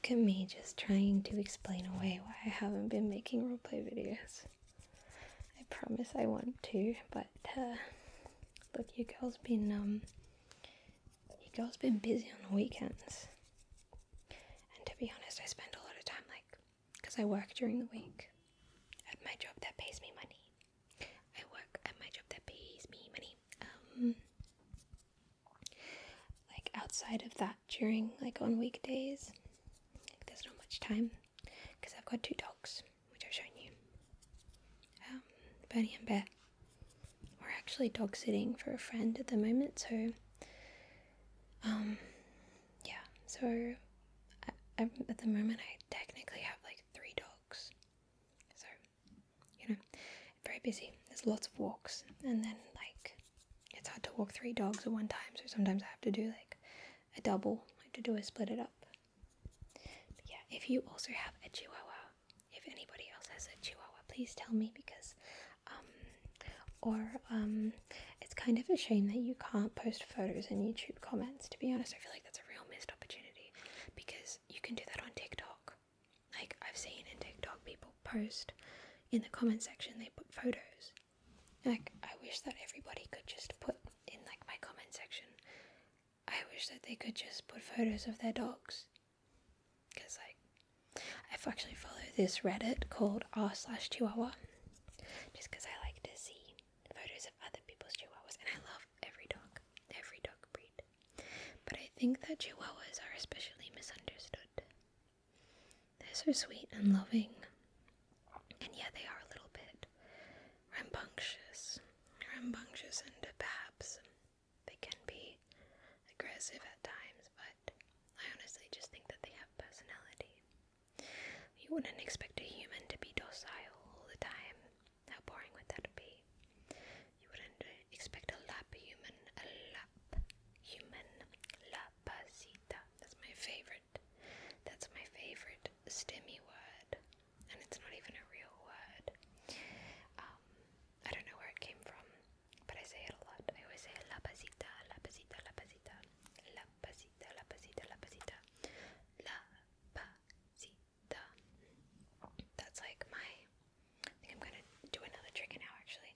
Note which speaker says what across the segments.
Speaker 1: Look at me just trying to explain away why I haven't been making roleplay videos. I promise I want to, but look, you girls been busy on the weekends. And to be honest, I spend a lot of time, because I work during the week at my job that pays me money. I work at my job that pays me money. Outside of that, during, on weekdays, there's not much time, because I've got 2 dogs, which I've shown you. Bernie and Bear. We're actually dog sitting for a friend at the moment, so yeah, so at the moment I technically have 3 dogs, so very busy. There's lots of walks, and then it's hard to walk 3 dogs at one time, so sometimes I have to do a double. I have to do a split it up. But yeah, if you also have a Chihuahua, if anybody else has a Chihuahua, please tell me, because it's kind of a shame that you can't post photos in YouTube comments. To be honest, I feel like that's a real missed opportunity, because you can do that on TikTok. I've seen in TikTok people post in the comment section, they put photos. I wish that everybody could just put in my comment section, I wish that they could just put photos of their dogs, because I've actually followed this Reddit called r/Chihuahua, just because I like to see photos of other people's Chihuahuas, and I love every dog breed, but I think that Chihuahuas are especially misunderstood. They're so sweet and loving, and yeah, they are a little bit rambunctious, and perhaps they can be aggressive at times, but I honestly just think that they have personality. You wouldn't expect a human to be docile all the time. How boring would that be? You wouldn't expect a lap human, lapacita. That's my favorite stimmy word, and it's not even a real word. I don't know where it came from, but I say it a lot. I always say lapacita, lapacita, lapacita, lapacita, lapacita, lapacita, lapacita. That's I think I'm gonna do another trigger now, actually.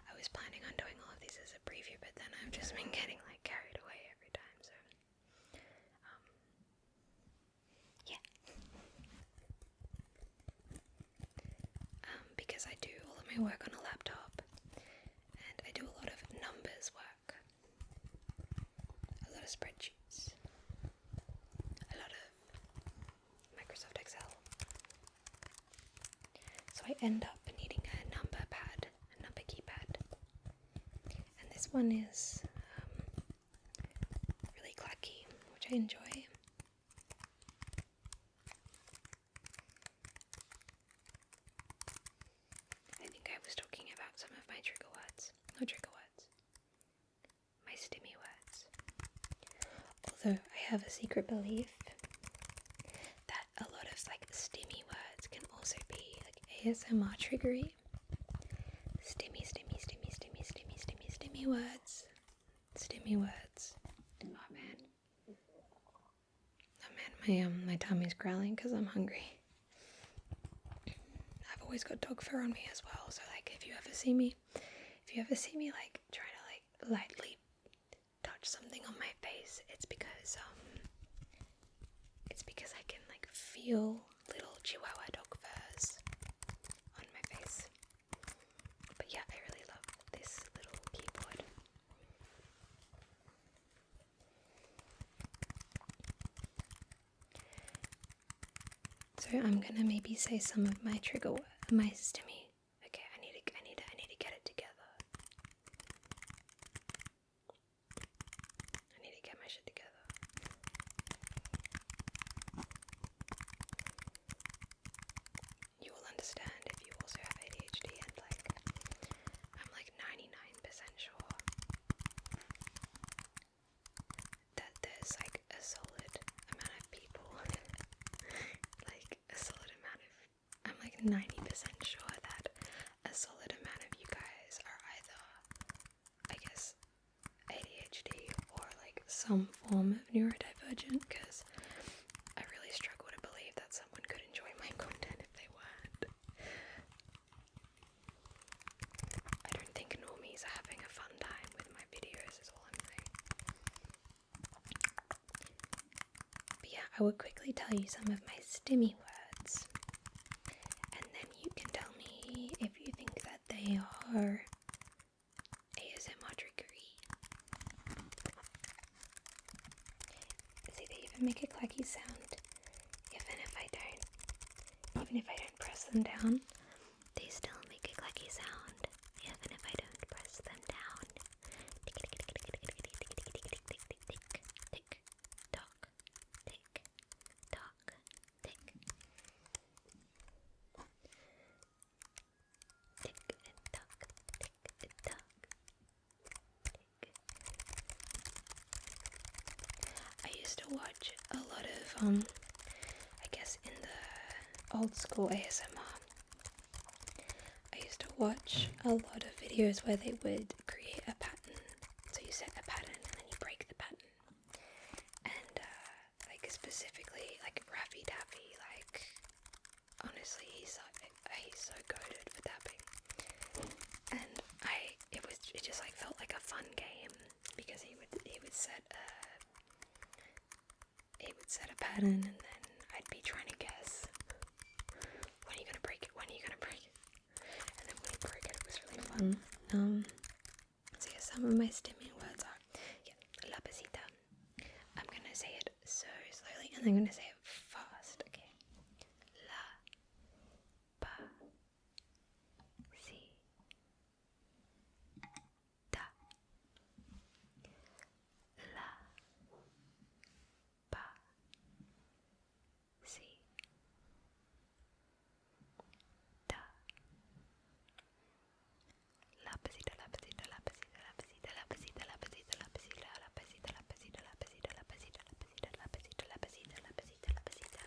Speaker 1: I was planning on doing all of these as a preview, but then I've just been getting carried away every time, so yeah. Because I do all of my work on a laptop, and I do a lot of numbers work, a lot of spreadsheets, a lot of Microsoft Excel. So I end up needing a number keypad, and this one is really clacky, which I enjoy. I think I was talking about some of my my stimmy words. Although I have a secret belief that a lot of stimmy words can also be ASMR triggery. Stimmy words. Stimmy words. Oh man, my tummy's growling because I'm hungry. I've always got dog fur on me as well, so if you ever see me trying to lightly touch something on my face, it's because I can feel little Chihuahua dog furs on my face. But yeah, I really love this little keyboard. So I'm gonna maybe say some of my my stimmy. Okay, I need to get it together. I need to get my shit together. You will understand if you also have ADHD, and I'm 99% sure that there's a solid amount of people, a solid amount of, I'm 90% sure that a solid amount of you guys are either, I guess, ADHD or some form of neurodivergent, because I really struggle to believe I will quickly tell you some of my stimmy words, and then you can tell me if you think that they are ASMR trickery. See, they even make a clacky sound, even if I don't press them down. They still make a clacky sound, even if I don't press them down. Tick, tock, tick, tock, tick. Tick and tock, tick and tock, tick. I used to watch a lot of, I guess in the old school ASMR, I used to watch a lot of videos where they would create a pattern. So you set a pattern and then you break the pattern. And like specifically like Raffy Taffy, like honestly he's so goated for tapping. And it just like felt like a fun game because he would set a pattern and then I'd be trying to guess when are you gonna break it, and then when he broke it, it was really fun. So yeah, some of my stimming words are la pasita. I'm gonna say it so slowly and I'm gonna say it fast, okay? La pa si ta. La pa si ta. La pasita, la pasita, la pasita, la pasita, la pasita, la pasita, la pasita, la pasita, la pasita, la pasita, la pasita, la pasita, la pasita, la pasita, la pasita, la pasita.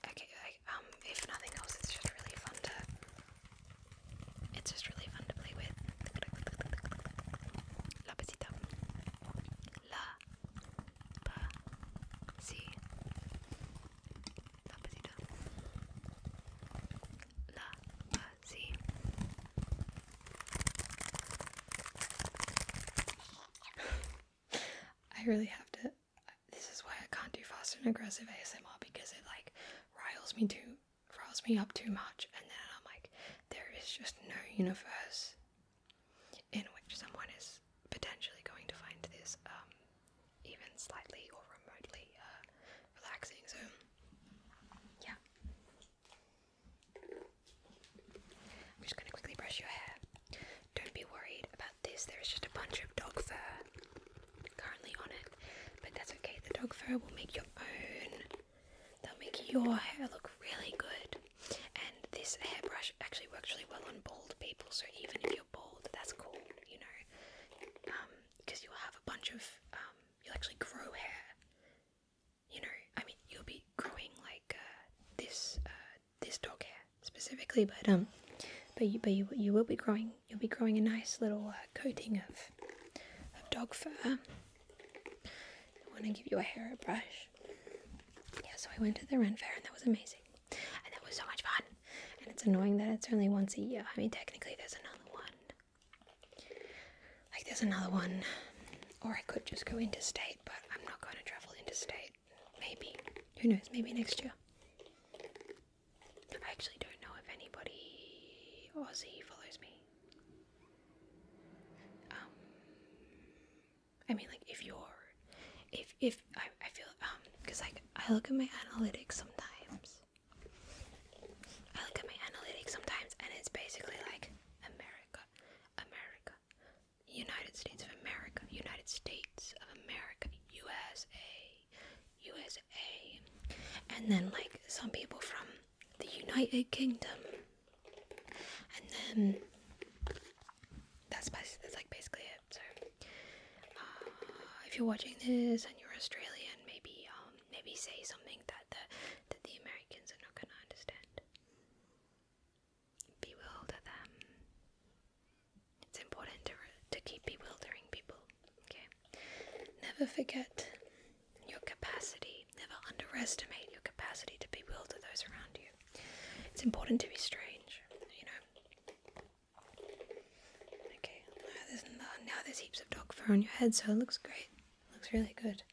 Speaker 1: Okay, like if nothing else, it's just really fun to play with. La pasita. La pa si. La pasita. La pa si. I really have to. This is why I can't do fast and aggressive ASMR because it like riles me up too much, and then I'm like, there is just no universe in which someone is potentially going to find this even slightly or remotely relaxing. So yeah, I'm just gonna quickly brush your hair. Don't be worried about this. There is just a bunch of dog fur currently on it, but that's okay. The dog fur will make your hair look really good, and this hairbrush actually works really well on bald people, so even if you're bald, that's cool, you know, because you'll have a bunch of you'll actually grow hair, you know. I mean, you'll be growing like this dog hair specifically, but you will be growing. You'll be growing a nice little coating of dog fur. I want to give you a hairbrush. Yeah, so I went to the Ren Fair and that was amazing. And that was so much fun. And it's annoying that it's only once a year. I mean, technically there's another one. Like there's another one. Or I could just go interstate, but I'm not going to travel interstate. Maybe. Who knows? Maybe next year. I actually don't know if anybody Aussie follows me. I mean, like, if I feel, because, like, I look at my analytics sometimes. And it's basically like America, United States of America, USA. And then, like, some people from the United Kingdom. And then, that's like basically it. So, if you're watching this and you're Australian, maybe say something that the Americans are not gonna understand. Bewilder them. It's important to keep bewildering people. Okay. Never forget your capacity. Never underestimate your capacity to bewilder those around you. It's important to be strange. You know. fur on your head, so it looks great. It looks really good.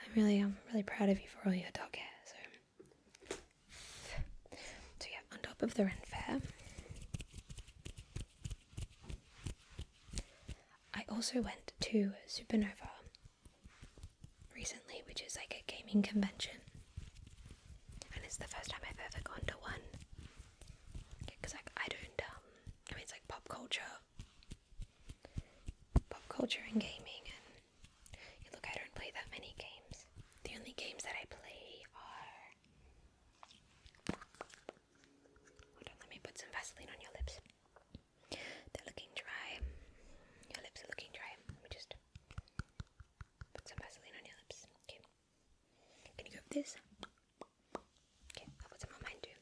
Speaker 1: I'm really proud of you for all your dog hair. So yeah, on top of the rent fair, I also went to Supernova recently, which is like a gaming convention, and it's the first time I've ever gone to one. Because like I don't, it's like pop culture and gaming, and look, I don't play that many games. The only games that I play are, hold on, let me put some Vaseline on your lips. They're looking dry. Your lips are looking dry. Let me just put some Vaseline on your lips. Okay. Can you go with this? Okay, I'll put some on mine too.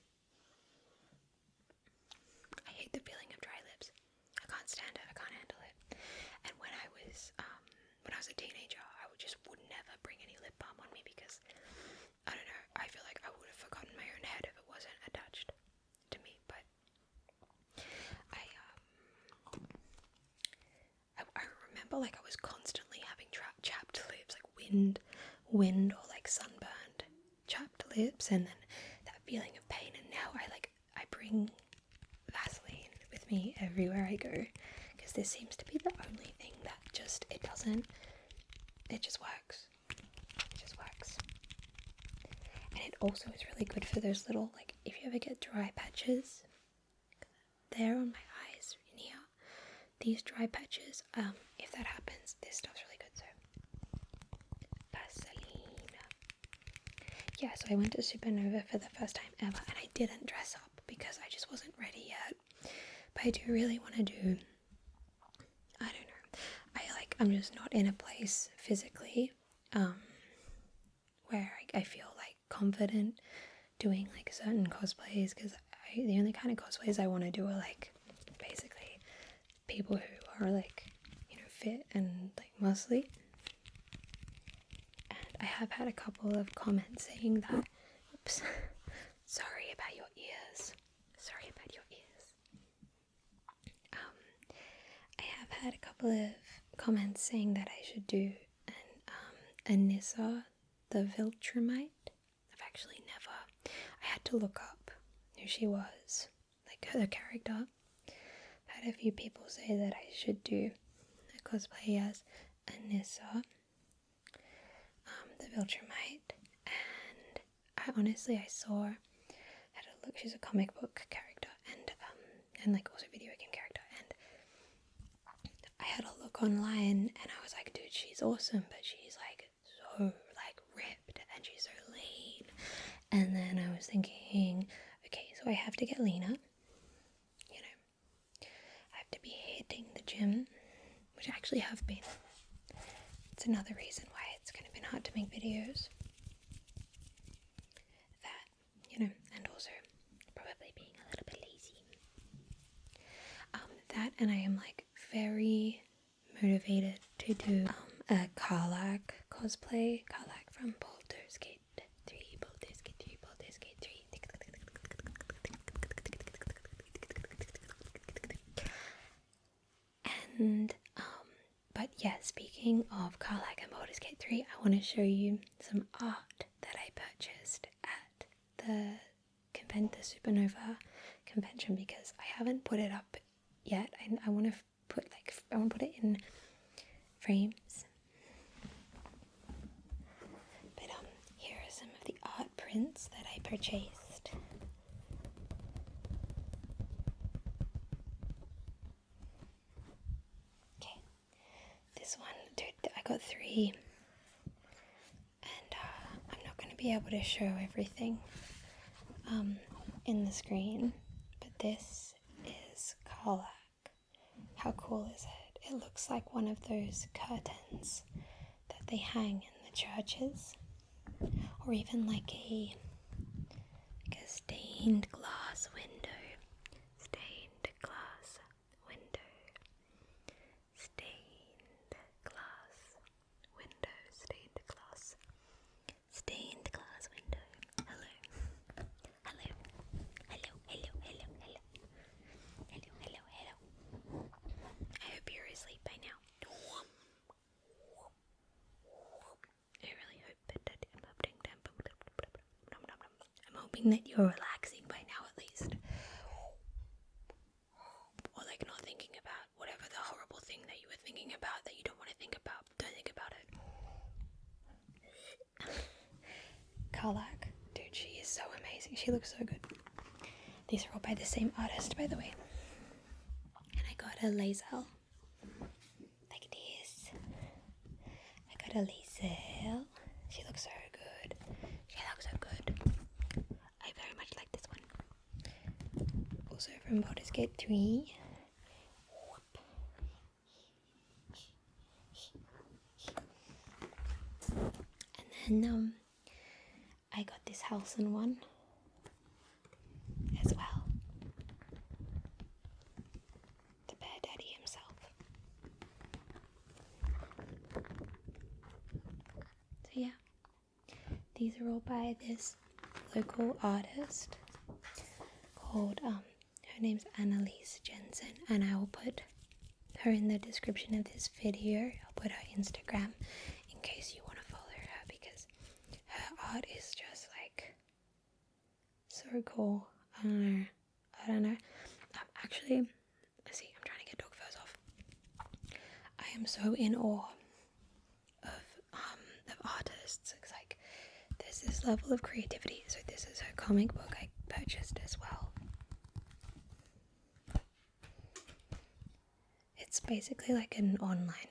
Speaker 1: I hate the feeling of dry lips. I can't stand it. I can't handle it. And when I was a teenager, I would never bring any lip balm on me because, I don't know, I feel like I would have forgotten my own head if it wasn't attached to me. But I remember like I was constantly having chapped lips, like wind or like sunburned chapped lips, and then that feeling of pain. And now I bring Vaseline with me everywhere I go, because this seems to be the only thing that it just works. It just works. And it also is really good for those little, like, if you ever get dry patches there on my eyes in here, these dry patches, if that happens, this stuff's really good. So Vaseline. Yeah, so I went to Supernova for the first time ever, and I didn't dress up because I just wasn't ready yet. But I do really want to do, I don't know, I'm just not in a place physically where I feel like confident doing like certain cosplays, because the only kind of cosplays I want to do are like basically people who are like, you know, fit and like muscly. And I have had a couple of comments saying that, oops, sorry about your ears. I have had a couple of comments saying that I should do an Anissa the Viltrumite. I've actually never, I had to look up who she was, like her character. I've had a few people say that I should do a cosplay as Anissa the Viltrumite, and I saw, I had a look, she's a comic book character and like also video game character, and I had a look online and I was like, dude, she's awesome, but she's like so like ripped and she's so lean. And then I was thinking, okay, so I have to get leaner, you know, I have to be hitting the gym, which I actually have been. It's another reason why it's kind of been hard to make videos. That, you know, and also probably being a little bit lazy. That, and I am like very motivated to do a Karlach cosplay. Karlach from Baldur's Gate 3, Baldur's Gate 3, Baldur's Gate 3. And, but yeah, speaking of Karlach and Baldur's Gate 3, I want to show you some art that I purchased at the Supernova convention, because I haven't put it up yet. I want to put it in frames. But here are some of the art prints that I purchased. Okay, this one, dude, I got 3, and I'm not going to be able to show everything in the screen, but this is Karlach. How cool is it? It looks like one of those curtains that they hang in the churches, or even like a stained glass window. Stained glass window. Stained glass window. Stained glass. Stained glass window. Hello. Hello. Hello. Hello. Hello. Hello. Hello. Hello. Hello. I hope you're asleep by now. hoping that you're relaxing by now at least. Or like not thinking about whatever the horrible thing that you were thinking about that you don't want to think about. Don't think about it. Karlak, dude, she is so amazing. She looks so good. These are all by the same artist, by the way. And I got a laser. Like this. I got a laser. She looks so good. She looks so good. I very much like this one. Also from Baldur's Gate 3. And then I got this Halcyon one as well. The bear daddy himself. So yeah, these are all by this local artist called, her name's Annalise Jensen, and I will put her in the description of this video. I'll put her Instagram in case you want to follow her, because her art is just like so cool. I don't know. Actually, let's see, I'm trying to get dog furs off. I am so in awe of artists. It's like there's this level of creativity. So this is her comic book I purchased as well. It's basically like an online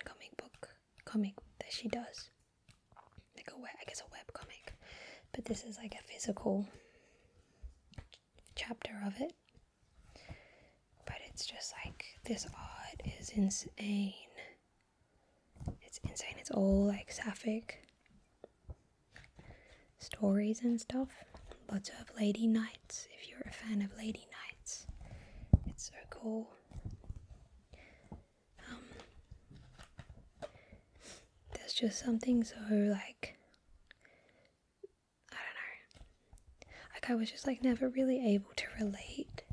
Speaker 1: comic that she does. Like a web comic. But this is like a physical chapter of it. But it's just like, this art is insane. It's insane. It's all like sapphic stories and stuff. Lots of lady knights, if you're a fan of lady knights. It's so cool. There's just something so like, I don't know. Like I was just like never really able to relate.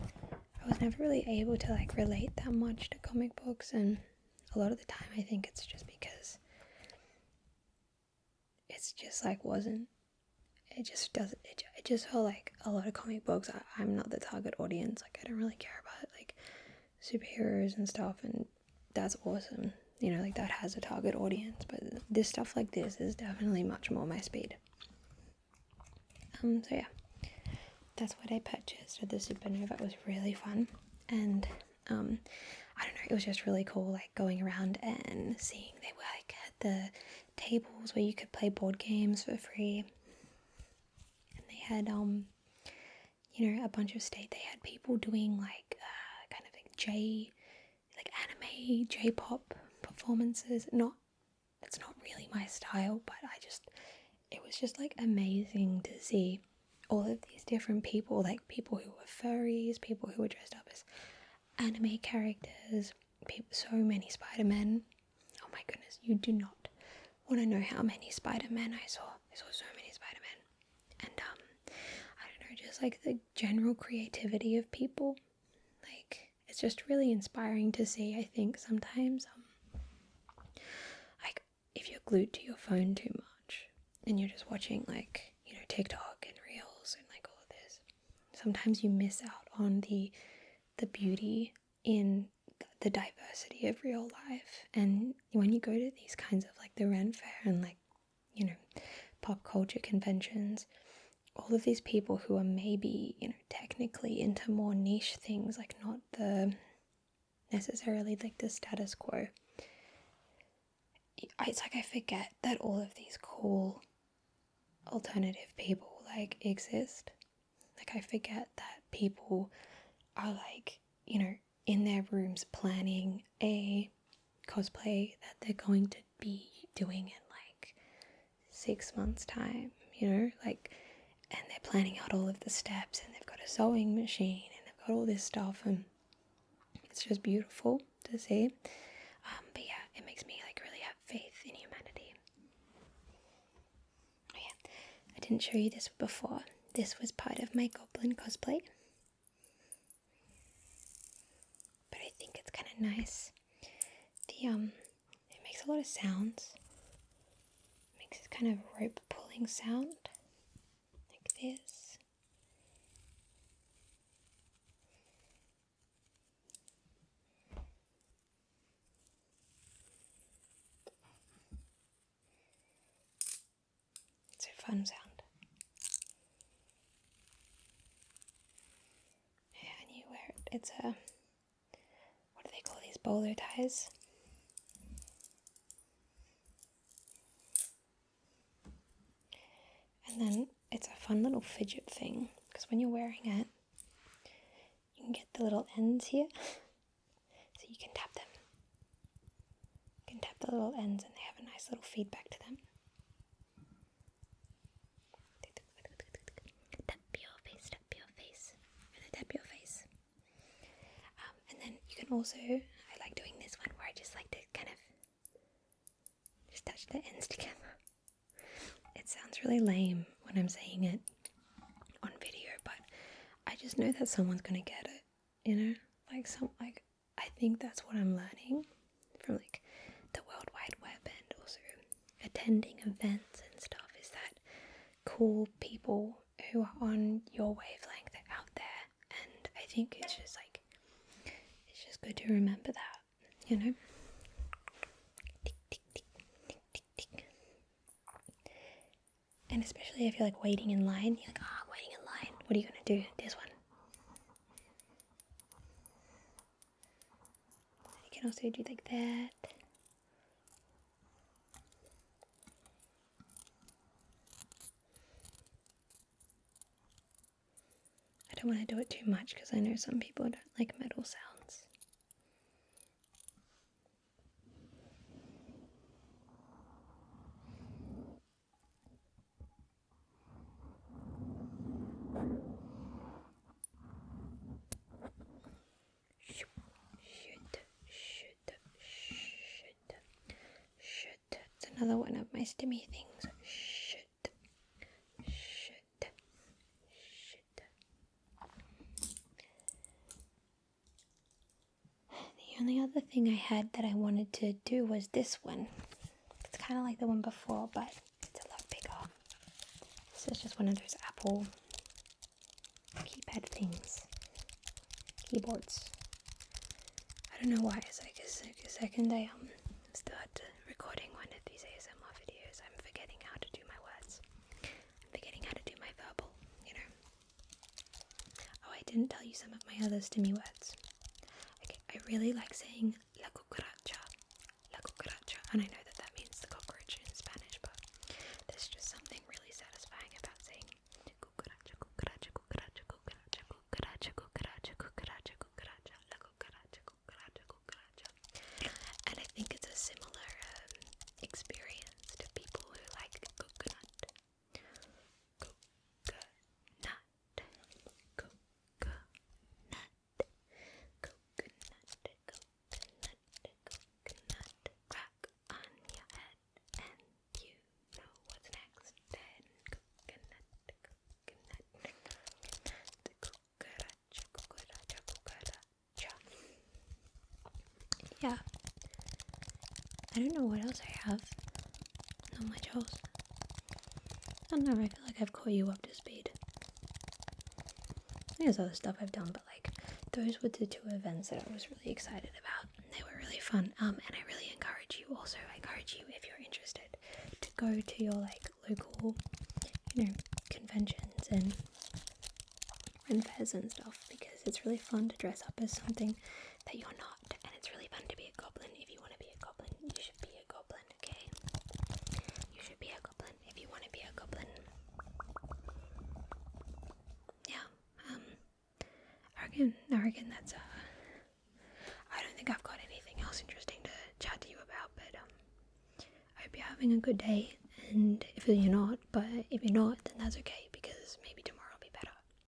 Speaker 1: I was never really able to like relate that much to comic books, and a lot of the time I think it's just because it's just like it just felt like a lot of comic books, I'm not the target audience. Like I don't really care about like superheroes and stuff, and that's awesome, you know, like that has a target audience, but this stuff like this is definitely much more my speed. So yeah, that's what I purchased at the Supernova. It was really fun, and I don't know, it was just really cool like going around and seeing they were like had the tables where you could play board games for free, and they had you know, a bunch of they had people doing like kind of like anime J-pop performances. It's not really my style, but it was just like amazing to see all of these different people, like people who were furries, people who were dressed up as anime characters, so many Spider-Men. Oh my goodness, you do not want to know how many Spider-Men I saw. I saw so many Spider-Men. And I don't know, just like the general creativity of people. Like, it's just really inspiring to see, I think, sometimes. Like, if you're glued to your phone too much and you're just watching, like, you know, TikTok and Reels and like all of this, sometimes you miss out on the beauty in the diversity of real life. And when you go to these kinds of like the Ren Fair and like, you know, pop culture conventions, all of these people who are maybe, you know, technically into more niche things, like not the necessarily like the status quo, it's like I forget that all of these cool alternative people like exist. Like I forget that people are like, you know, in their rooms planning a cosplay that they're going to be doing in like 6 months time, you know, like, and they're planning out all of the steps, and they've got a sewing machine, and they've got all this stuff, and it's just beautiful to see. But yeah, it makes me like really have faith in humanity. Oh yeah, I didn't show you this before. This was part of my goblin cosplay. But I think it's kind of nice. It makes a lot of sounds. It makes this kind of rope pulling sound, like this. fun sound. Yeah, and you wear it. It's a, what do they call these, bolo ties? And then it's a fun little fidget thing, because when you're wearing it, you can get the little ends here, so you can tap them. You can tap the little ends and they have a nice little feedback to them. Tap your face, tap your face, and tap your face. And then you can also, I like doing this one where I just like to kind of just touch the ends together. It sounds really lame when I'm saying it on video, but I just know that someone's gonna get it, you know? Like I think that's what I'm learning from like the World Wide Web and also attending events and stuff, is that cool people who are on your wavelength are out there, and I think it's just good to remember that, you know? And especially if you're like waiting in line, you're like, waiting in line, what are you gonna do? This one. You can also do like that. I don't want to do it too much because I know some people don't like metal sounds. Should. It's another one of my stimmy things. Should. The only other thing I had that I wanted to do was this one. It's kind of like the one before, but it's a lot bigger. This is just one of those Apple keypad things. Keyboards. I don't know why. It's like a second I start recording one of these ASMR videos, I'm forgetting how to do my words. I'm forgetting how to do my verbal, you know. Oh, I didn't tell you some of my other stimmy words. Okay, I really like saying la cucaracha, and I know that means the cockroach in Spanish, but there's just something really satisfying about saying cucaracha, cucaracha, cucaracha, cucaracha, cucaracha, cucaracha, cucaracha, cucaracha, la cucaracha, cucaracha, cucaracha. And I think it's a similar experience to people who like coconut. Crack on your head and you know what's next. Then coconut. The cucaracha. Yeah. I don't know what else I have on my toes. I don't know, I feel like I've caught you up to speed. There's other stuff I've done, but like those were the two events that I was really excited about. They were really fun. And I really encourage you also, if you're interested, to go to your like local, conventions and fairs and stuff, because it's really fun to dress up as something that you're not, and it's really fun to be a goblin. If you want to be a goblin, you should be a goblin, okay? You should be a goblin if you want to be a goblin. Yeah, I reckon that's, I don't think I've got anything else interesting to chat to you about, but, I hope you're having a good day, and if you're not, then that's okay,